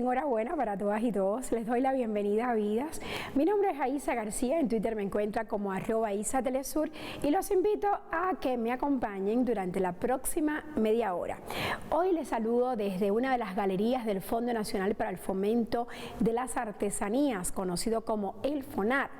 Enhorabuena para todas y todos. Les doy la bienvenida a Vidas. Mi nombre es Aisa García. En Twitter me encuentra como @IsaTelesur y los invito a que me acompañen durante la próxima media hora. Hoy les saludo desde una de las galerías del Fondo Nacional para el Fomento de las Artesanías, conocido como el FONAR.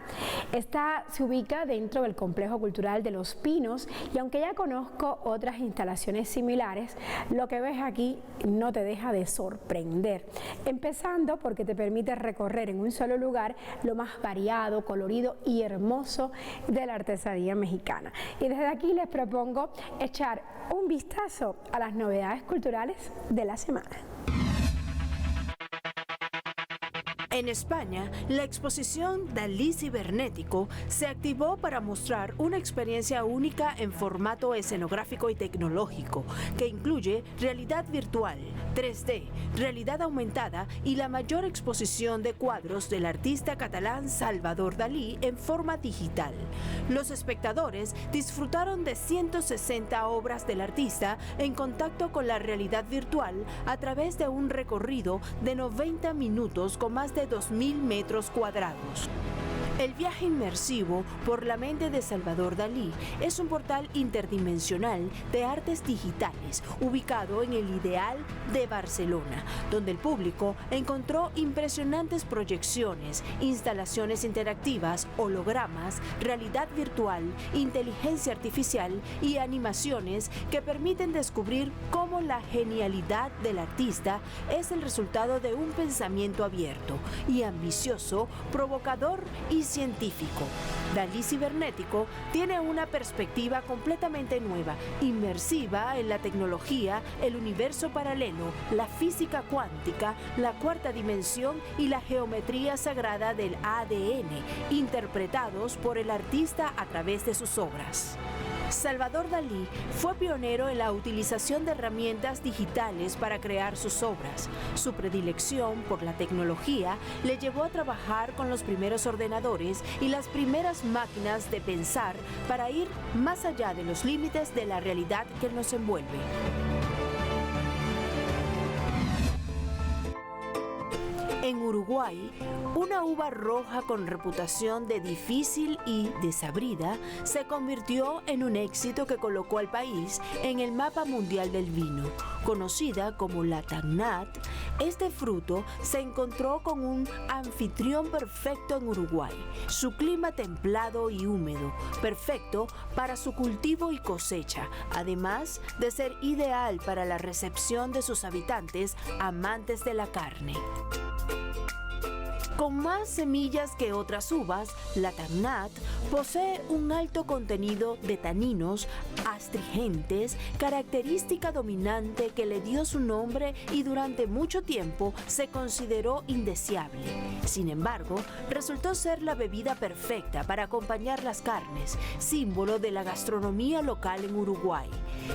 Se ubica dentro del Complejo Cultural de Los Pinos y aunque ya conozco otras instalaciones similares, lo que ves aquí no te deja de sorprender. Empezando porque te permite recorrer en un solo lugar lo más variado, colorido y hermoso de la artesanía mexicana. Y desde aquí les propongo echar un vistazo a las novedades culturales de la semana. En España, la exposición Dalí Cibernético se activó para mostrar una experiencia única en formato escenográfico y tecnológico, que incluye realidad virtual, 3D, realidad aumentada y la mayor exposición de cuadros del artista catalán Salvador Dalí en forma digital. Los espectadores disfrutaron de 160 obras del artista en contacto con la realidad virtual a través de un recorrido de 90 minutos con más de 2.000 metros cuadrados. El viaje inmersivo por la mente de Salvador Dalí es un portal interdimensional de artes digitales ubicado en el Ideal de Barcelona, donde el público encontró impresionantes proyecciones, instalaciones interactivas, hologramas, realidad virtual, inteligencia artificial y animaciones que permiten descubrir cómo la genialidad del artista es el resultado de un pensamiento abierto y ambicioso, provocador y científico. Dalí Cibernético tiene una perspectiva completamente nueva, inmersiva en la tecnología, el universo paralelo, la física cuántica, la cuarta dimensión y la geometría sagrada del ADN, interpretados por el artista a través de sus obras. Salvador Dalí fue pionero en la utilización de herramientas digitales para crear sus obras. Su predilección por la tecnología le llevó a trabajar con los primeros ordenadores y las primeras máquinas de pensar para ir más allá de los límites de la realidad que nos envuelve. En Uruguay, una uva roja con reputación de difícil y desabrida se convirtió en un éxito que colocó al país en el mapa mundial del vino. Conocida como la Tannat, este fruto se encontró con un anfitrión perfecto en Uruguay. Su clima templado y húmedo, perfecto para su cultivo y cosecha, además de ser ideal para la recepción de sus habitantes amantes de la carne. Con más semillas que otras uvas, la Tannat posee un alto contenido de taninos astringentes, característica dominante que le dio su nombre y durante mucho tiempo se consideró indeseable. Sin embargo, resultó ser la bebida perfecta para acompañar las carnes, símbolo de la gastronomía local en Uruguay.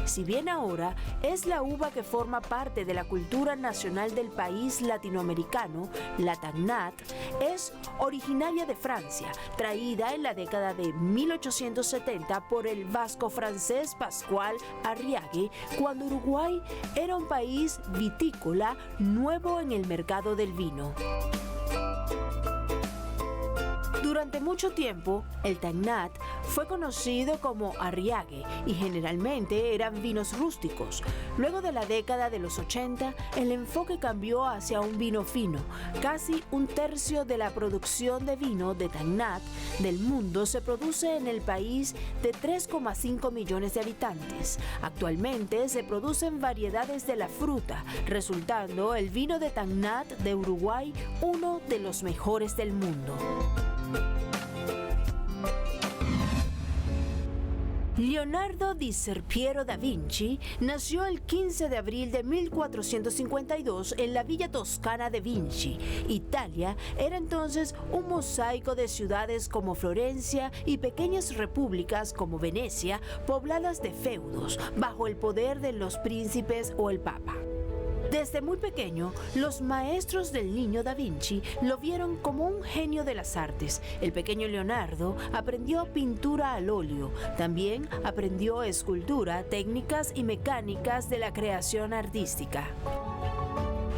Si bien ahora es la uva que forma parte de la cultura nacional del país latinoamericano, la Tannat es originaria de Francia, traída en la década de 1870 por el vasco francés Pascual Arriague, cuando Uruguay era un país vitícola nuevo en el mercado del vino. Durante mucho tiempo, el Tannat fue conocido como Arriague y generalmente eran vinos rústicos. Luego de la década de los 80, el enfoque cambió hacia un vino fino. Casi un tercio de la producción de vino de Tannat del mundo se produce en el país de 3,5 millones de habitantes. Actualmente se producen variedades de la fruta, resultando el vino de Tannat de Uruguay uno de los mejores del mundo. Leonardo di Serpiero da Vinci nació el 15 de abril de 1452 en la villa toscana de Vinci. Italia era entonces un mosaico de ciudades como Florencia y pequeñas repúblicas como Venecia, pobladas de feudos, bajo el poder de los príncipes o el papa. Desde muy pequeño, los maestros del niño Da Vinci lo vieron como un genio de las artes. El pequeño Leonardo aprendió pintura al óleo. También aprendió escultura, técnicas y mecánicas de la creación artística.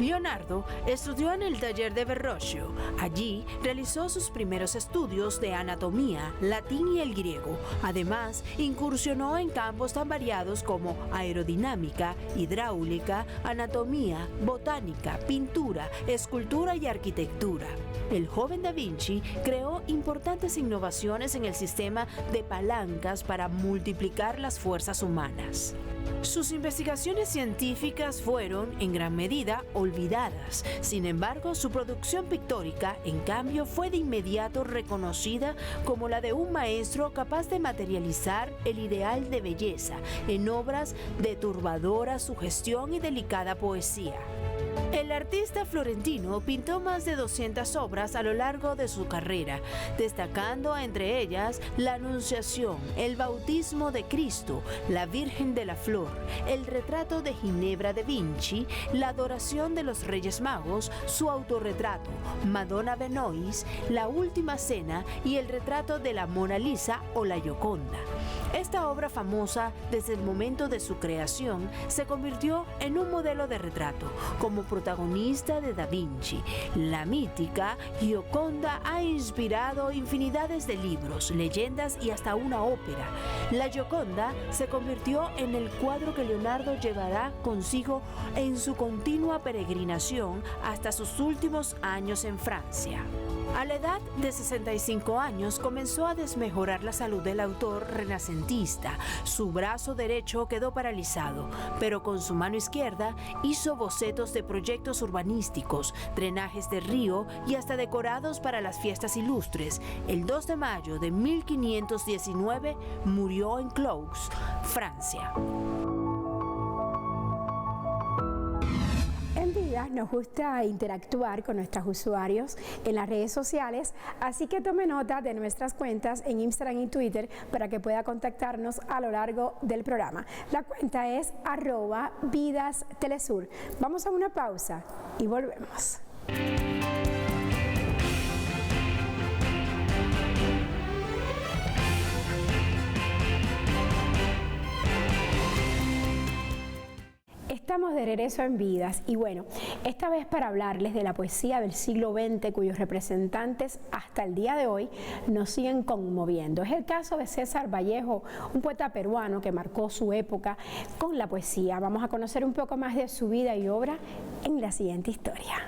Leonardo estudió en el taller de Verrocchio. Allí realizó sus primeros estudios de anatomía, latín y el griego. Además, incursionó en campos tan variados como aerodinámica, hidráulica, anatomía, botánica, pintura, escultura y arquitectura. El joven Da Vinci creó importantes innovaciones en el sistema de palancas para multiplicar las fuerzas humanas. Sus investigaciones científicas fueron, en gran medida, olvidadas. Sin embargo, su producción pictórica, en cambio, fue de inmediato reconocida como la de un maestro capaz de materializar el ideal de belleza en obras de turbadora sugestión y delicada poesía. El artista florentino pintó más de 200 obras a lo largo de su carrera, destacando entre ellas la Anunciación, el Bautismo de Cristo, la Virgen de la Flor, el retrato de Ginebra de Vinci, la Adoración de los Reyes Magos, su autorretrato, Madonna Benois, la Última Cena y el retrato de la Mona Lisa o la Gioconda. Esta obra famosa, desde el momento de su creación, se convirtió en un modelo de retrato, como protagonista de Da Vinci. La mítica Gioconda ha inspirado infinidades de libros, leyendas y hasta una ópera. La Gioconda se convirtió en el cuadro que Leonardo llevará consigo en su continua peregrinación hasta sus últimos años en Francia. A la edad de 65 años comenzó a desmejorar la salud del autor renacentista. Su brazo derecho quedó paralizado, pero con su mano izquierda hizo bocetos de proyectos urbanísticos, drenajes de río y hasta decorados para las fiestas ilustres. El 2 de mayo de 1519 murió en Cloux, Francia. En Vidas nos gusta interactuar con nuestros usuarios en las redes sociales, así que tome nota de nuestras cuentas en Instagram y Twitter para que pueda contactarnos a lo largo del programa. La cuenta es @vidastelesur. Vamos a una pausa y volvemos. Estamos de regreso en Vidas y bueno, esta vez para hablarles de la poesía del siglo XX cuyos representantes hasta el día de hoy nos siguen conmoviendo. Es el caso de César Vallejo, un poeta peruano que marcó su época con la poesía. Vamos a conocer un poco más de su vida y obra en la siguiente historia.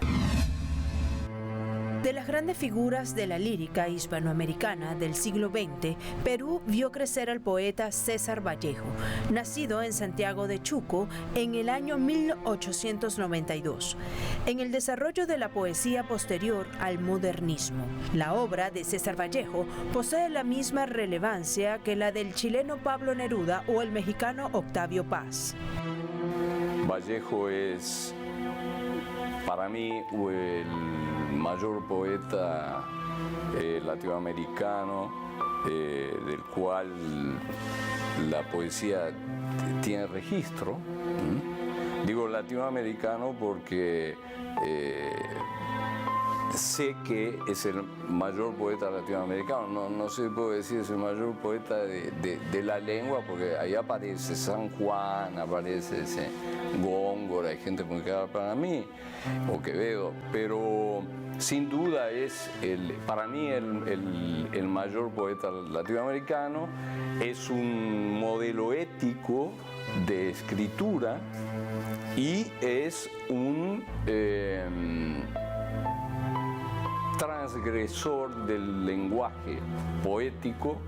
De las grandes figuras de la lírica hispanoamericana del siglo XX, Perú vio crecer al poeta César Vallejo, nacido en Santiago de Chuco en el año 1892. En el desarrollo de la poesía posterior al modernismo, la obra de César Vallejo posee la misma relevancia que la del chileno Pablo Neruda o el mexicano Octavio Paz. Vallejo es, para mí, el mayor poeta latinoamericano del cual la poesía tiene registro. Digo latinoamericano porque sé que es el mayor poeta latinoamericano, no se puede decir es el mayor poeta de la lengua, porque ahí aparece San Juan, aparece Góngora, hay gente muy cara para mí, o Quevedo, pero sin duda es para mí el mayor poeta latinoamericano. Es un modelo ético de escritura y es un transgresor del lenguaje poético,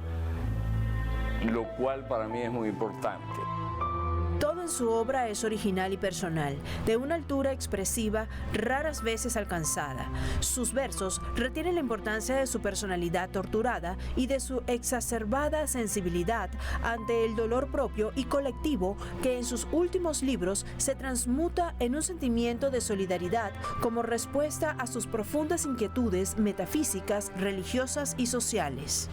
lo cual para mí es muy importante. Todo en su obra es original y personal, de una altura expresiva raras veces alcanzada. Sus versos retienen la importancia de su personalidad torturada y de su exacerbada sensibilidad ante el dolor propio y colectivo que en sus últimos libros se transmuta en un sentimiento de solidaridad como respuesta a sus profundas inquietudes metafísicas, religiosas y sociales.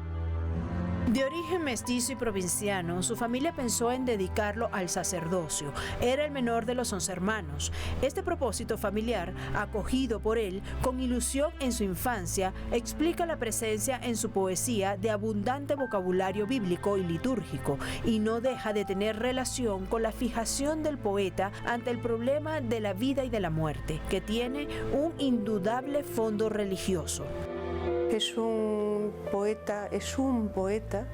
De origen mestizo y provinciano, su familia pensó en dedicarlo al sacerdocio. Era el menor de los 11 hermanos. Este propósito familiar, acogido por él con ilusión en su infancia, explica la presencia en su poesía de abundante vocabulario bíblico y litúrgico, y no deja de tener relación con la fijación del poeta ante el problema de la vida y de la muerte, que tiene un indudable fondo religioso. Es un poeta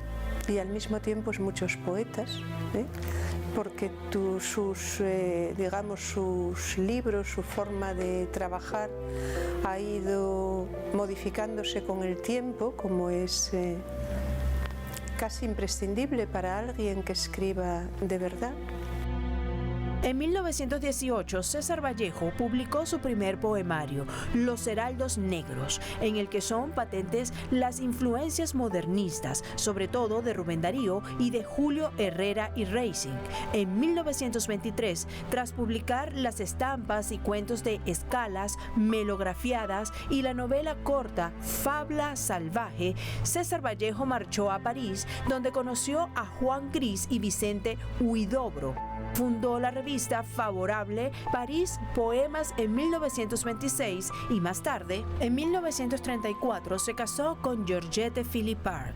y al mismo tiempo es muchos poetas, porque sus libros, su forma de trabajar ha ido modificándose con el tiempo, como es casi imprescindible para alguien que escriba de verdad. En 1918, César Vallejo publicó su primer poemario, Los Heraldos Negros, en el que son patentes las influencias modernistas, sobre todo de Rubén Darío y de Julio Herrera y Racing. En 1923, tras publicar las estampas y cuentos de Escalas, melografiadas y la novela corta Fabla Salvaje, César Vallejo marchó a París, donde conoció a Juan Gris y Vicente Huidobro. Fundó la revista favorable París Poemas en 1926 y más tarde, en 1934, se casó con Georgette Philippard.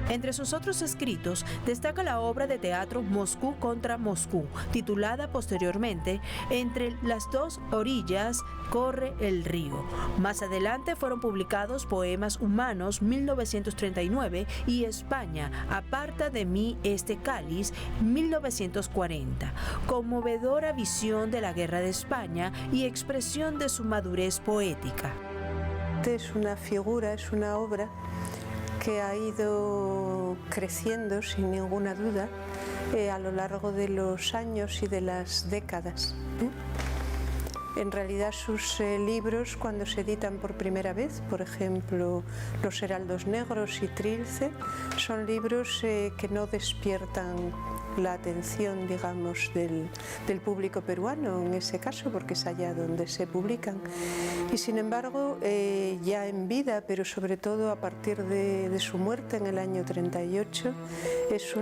Entre sus otros escritos destaca la obra de teatro Moscú contra Moscú, titulada posteriormente Entre las dos orillas corre el río. Más adelante fueron publicados Poemas Humanos 1939 y España, aparta de mí este cáliz 1940, conmovedora visión de la guerra de España y expresión de su madurez poética. Es una figura, es una obra que ha ido creciendo sin ninguna duda a lo largo de los años y de las décadas. En realidad sus libros, cuando se editan por primera vez, por ejemplo Los Heraldos Negros y Trilce, son libros que no despiertan la atención, digamos, del público peruano en ese caso, porque es allá donde se publican. Y sin embargo, ya en vida, pero sobre todo a partir de su muerte en el año 38, es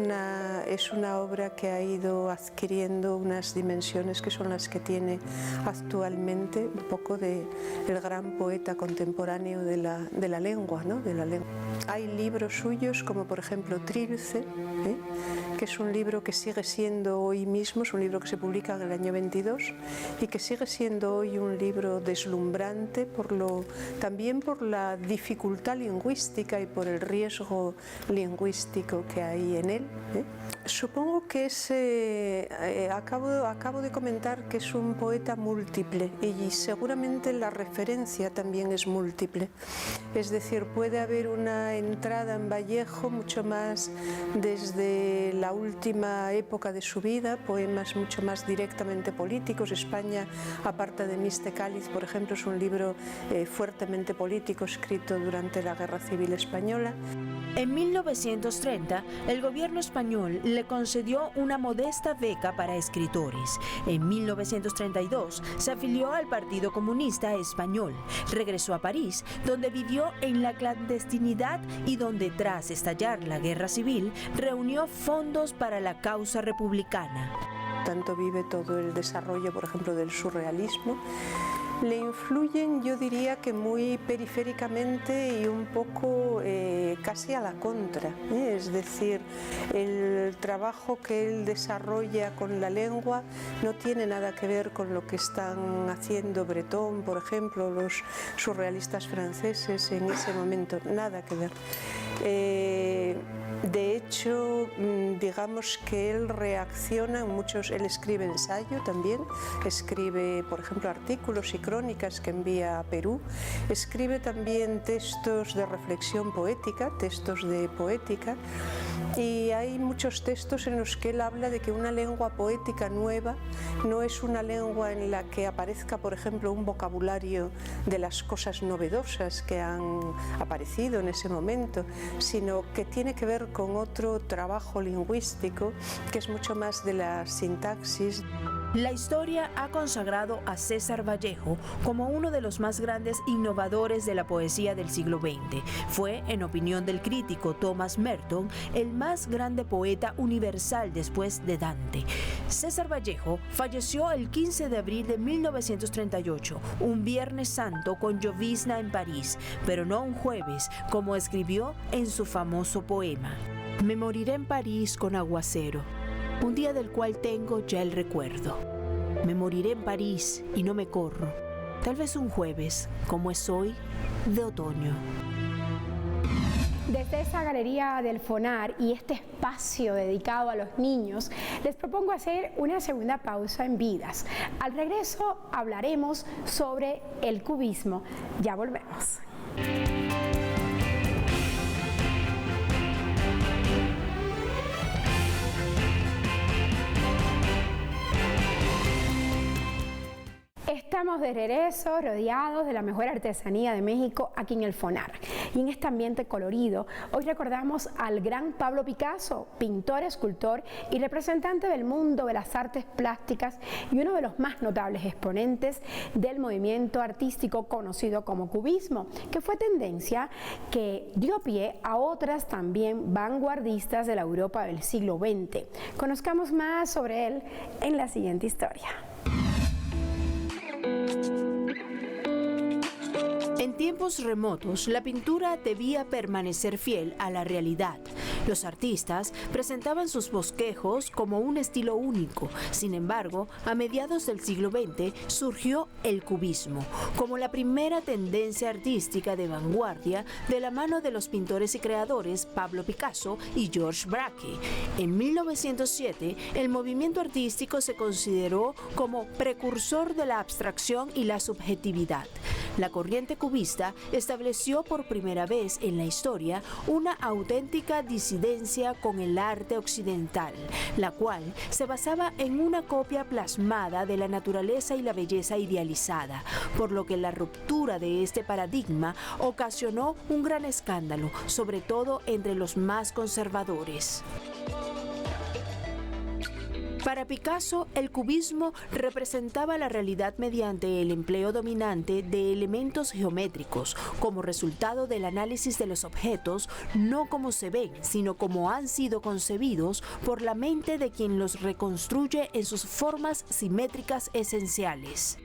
una obra que ha ido adquiriendo unas dimensiones que son las que tiene actualmente, un poco del gran poeta contemporáneo de la lengua, ¿no? Hay libros suyos como por ejemplo Trilce, que es un libro que sigue siendo hoy mismo, es un libro que se publica en el año 22 y que sigue siendo hoy un libro deslumbrante también por la dificultad lingüística y por el riesgo lingüístico que hay en él. Supongo que acabo de comentar que es un poeta múltiple y seguramente la referencia también es múltiple. Es decir, puede haber una entrada en Vallejo mucho más desde la última época de su vida, poemas mucho más directamente políticos. España, aparta de mí este cáliz, por ejemplo, es un libro fuertemente político escrito durante la Guerra Civil Española. En 1930, el gobierno español le concedió una modesta beca para escritores. En 1932, se afilió al Partido Comunista Español. Regresó a París, donde vivió en la clandestinidad y donde, tras estallar la Guerra Civil, reunió fondos para la causa republicana. Tanto vive todo el desarrollo, por ejemplo, del surrealismo. Le influyen, yo diría que muy periféricamente y un poco casi a la contra. Es decir, el trabajo que él desarrolla con la lengua no tiene nada que ver con lo que están haciendo Breton, por ejemplo, los surrealistas franceses en ese momento, nada que ver. De hecho, digamos que él reacciona en muchos, él escribe ensayo también, escribe, por ejemplo, artículos y crónicas que envía a Perú, escribe también textos de reflexión poética, textos de poética, y hay muchos textos en los que él habla de que una lengua poética nueva no es una lengua en la que aparezca, por ejemplo, un vocabulario de las cosas novedosas que han aparecido en ese momento, sino que tiene que ver con otro trabajo lingüístico que es mucho más de la sintaxis. La historia ha consagrado a César Vallejo como uno de los más grandes innovadores de la poesía del siglo XX. Fue, en opinión del crítico Thomas Merton, el más grande poeta universal después de Dante. César Vallejo falleció el 15 de abril de 1938, un Viernes Santo con llovizna en París, pero no un jueves, como escribió en su famoso poema. Me moriré en París con aguacero, un día del cual tengo ya el recuerdo. Me moriré en París y no me corro, tal vez un jueves, como es hoy, de otoño. Desde esa galería del FONAR y este espacio dedicado a los niños, les propongo hacer una segunda pausa en Vidas. Al regreso hablaremos sobre el cubismo. Ya volvemos. Estamos de regreso, rodeados de la mejor artesanía de México aquí en el FONAR. Y en este ambiente colorido, hoy recordamos al gran Pablo Picasso, pintor, escultor y representante del mundo de las artes plásticas y uno de los más notables exponentes del movimiento artístico conocido como cubismo, que fue tendencia que dio pie a otras también vanguardistas de la Europa del siglo XX. Conozcamos más sobre él en la siguiente historia. En tiempos remotos, la pintura debía permanecer fiel a la realidad. Los artistas presentaban sus bosquejos como un estilo único. Sin embargo, a mediados del siglo XX surgió el cubismo, como la primera tendencia artística de vanguardia de la mano de los pintores y creadores Pablo Picasso y George Braque. En 1907, el movimiento artístico se consideró como precursor de la abstracción y la subjetividad. La corriente cubista estableció por primera vez en la historia una auténtica disidencia con el arte occidental, la cual se basaba en una copia plasmada de la naturaleza y la belleza idealizada, por lo que la ruptura de este paradigma ocasionó un gran escándalo, sobre todo entre los más conservadores. Para Picasso, el cubismo representaba la realidad mediante el empleo dominante de elementos geométricos como resultado del análisis de los objetos, no como se ven, sino como han sido concebidos por la mente de quien los reconstruye en sus formas simétricas esenciales.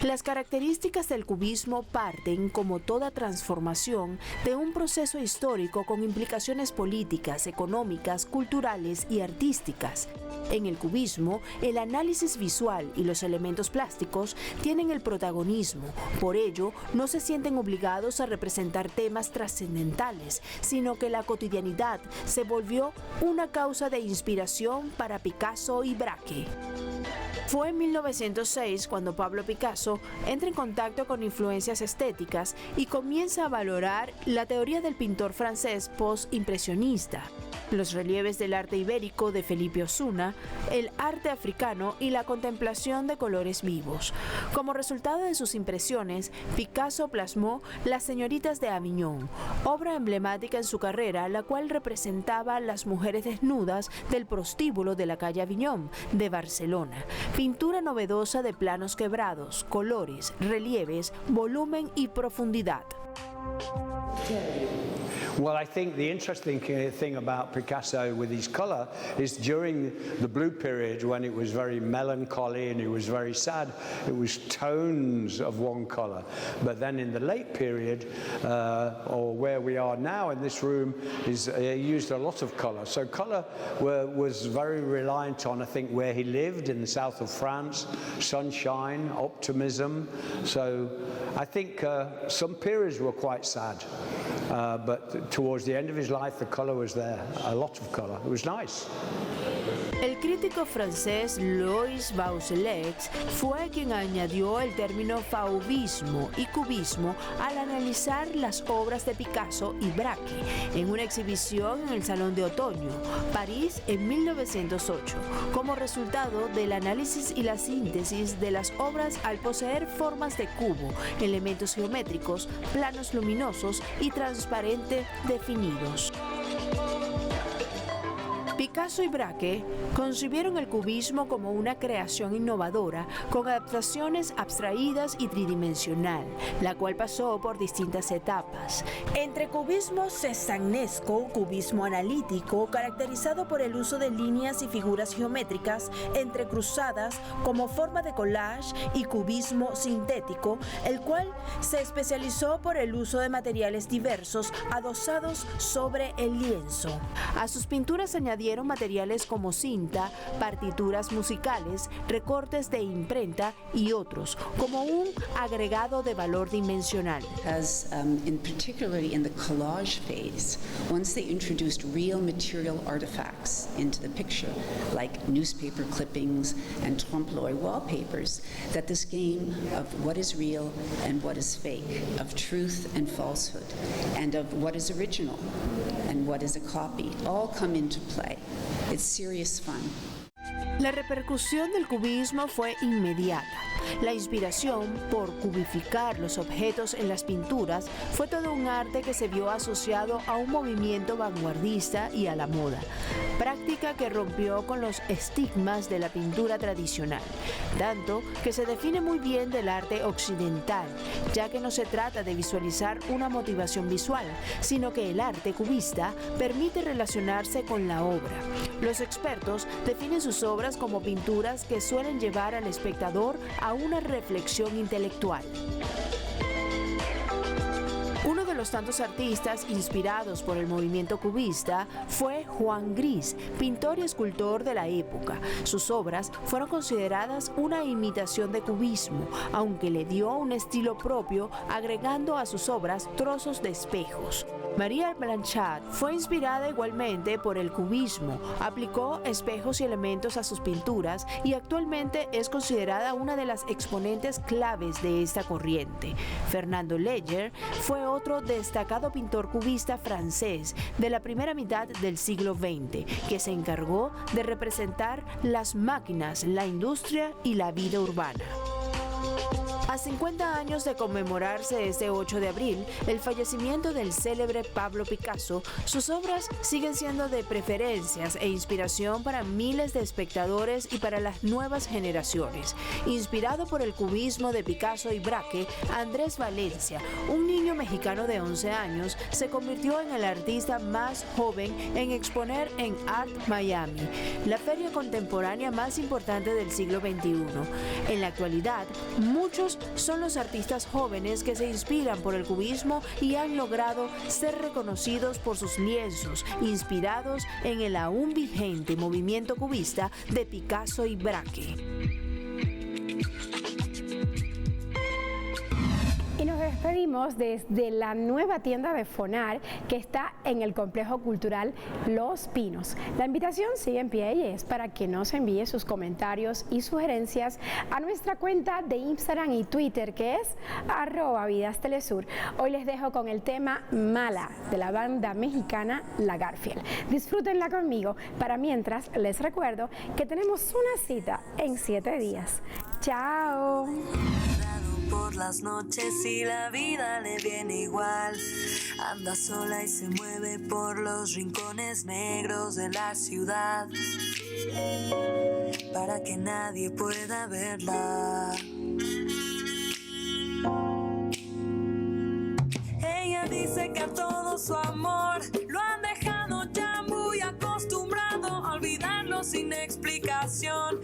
Las características del cubismo parten, como toda transformación, de un proceso histórico con implicaciones políticas, económicas, culturales y artísticas. En el cubismo, el análisis visual y los elementos plásticos tienen el protagonismo. Por ello, no se sienten obligados a representar temas trascendentales, sino que la cotidianidad se volvió una causa de inspiración para Picasso y Braque. Fue en 1906 cuando Pablo Picasso entra en contacto con influencias estéticas y comienza a valorar la teoría del pintor francés post-impresionista, los relieves del arte ibérico de Felipe Osuna, el arte africano y la contemplación de colores vivos. Como resultado de sus impresiones, Picasso plasmó Las señoritas de Aviñón, obra emblemática en su carrera, la cual representaba las mujeres desnudas del prostíbulo de la calle Aviñón de Barcelona. Pintura novedosa de planos quebrados, colores, relieves, volumen y profundidad. Well, I think the interesting thing about Picasso with his colour is during the blue period, when it was very melancholy and it was very sad, it was tones of one colour. But then in the late period, or where we are now in this room, is used a lot of colour. So colour was very reliant on, I think, where he lived in the south of France, sunshine, optimism. So I think some periods were quite sad. But towards the end of his life, the colour was there, a lot of colour. It was nice. El crítico francés Louis Baudelaire fue quien añadió el término fauvismo y cubismo al analizar las obras de Picasso y Braque en una exhibición en el Salón de Otoño, París, en 1908, como resultado del análisis y la síntesis de las obras al poseer formas de cubo, elementos geométricos, planos luminosos y transparente definidos. Picasso y Braque concibieron el cubismo como una creación innovadora con adaptaciones abstraídas y tridimensional, la cual pasó por distintas etapas. Entre cubismo cestanesco, cubismo analítico, caracterizado por el uso de líneas y figuras geométricas entrecruzadas como forma de collage, y cubismo sintético, el cual se especializó por el uso de materiales diversos adosados sobre el lienzo. A sus pinturas añadieron materiales como cinta, partituras musicales, recortes de imprenta y otros, como un agregado de valor dimensional. Because particularly in the collage phase, once they introduced real material artifacts into the picture, like newspaper clippings and trompe-l'oeil wallpapers, that this game of what is real and what is fake, of truth and falsehood, and of what is original and what is a copy, all come into play. It's serious fun. La repercusión del cubismo fue inmediata. La inspiración por cubificar los objetos en las pinturas fue todo un arte que se vio asociado a un movimiento vanguardista y a la moda, práctica que rompió con los estigmas de la pintura tradicional, tanto que se define muy bien del arte occidental, ya que no se trata de visualizar una motivación visual, sino que el arte cubista permite relacionarse con la obra. Los expertos definen sus obras como pinturas que suelen llevar al espectador a una reflexión intelectual. Uno de los tantos artistas inspirados por el movimiento cubista fue Juan Gris, pintor y escultor de la época. Sus obras fueron consideradas una imitación de cubismo, aunque le dio un estilo propio, agregando a sus obras trozos de espejos. María Blanchard fue inspirada igualmente por el cubismo, aplicó espejos y elementos a sus pinturas y actualmente es considerada una de las exponentes claves de esta corriente. Fernando Léger fue otro destacado pintor cubista francés de la primera mitad del siglo XX, que se encargó de representar las máquinas, la industria y la vida urbana. A 50 años de conmemorarse este 8 de abril, el fallecimiento del célebre Pablo Picasso, sus obras siguen siendo de preferencias e inspiración para miles de espectadores y para las nuevas generaciones. Inspirado por el cubismo de Picasso y Braque, Andrés Valencia, un niño mexicano de 11 años, se convirtió en el artista más joven en exponer en Art Miami, la feria contemporánea más importante del siglo XXI. En la actualidad, muchos son los artistas jóvenes que se inspiran por el cubismo y han logrado ser reconocidos por sus lienzos, inspirados en el aún vigente movimiento cubista de Picasso y Braque. Y nos despedimos desde la nueva tienda de FONAR que está en el Complejo Cultural Los Pinos. La invitación sigue en pie y es para que nos envíe sus comentarios y sugerencias a nuestra cuenta de Instagram y Twitter, que es @vidastelesur. Hoy les dejo con el tema Mala de la banda mexicana La Garfield. Disfrútenla conmigo. Para mientras, les recuerdo que tenemos una cita en 7 días. ¡Chao! Por las noches y la vida le viene igual. Anda sola y se mueve por los rincones negros de la ciudad, para que nadie pueda verla. Ella dice que a todo su amor lo han dejado ya muy acostumbrado a olvidarlo sin explicación.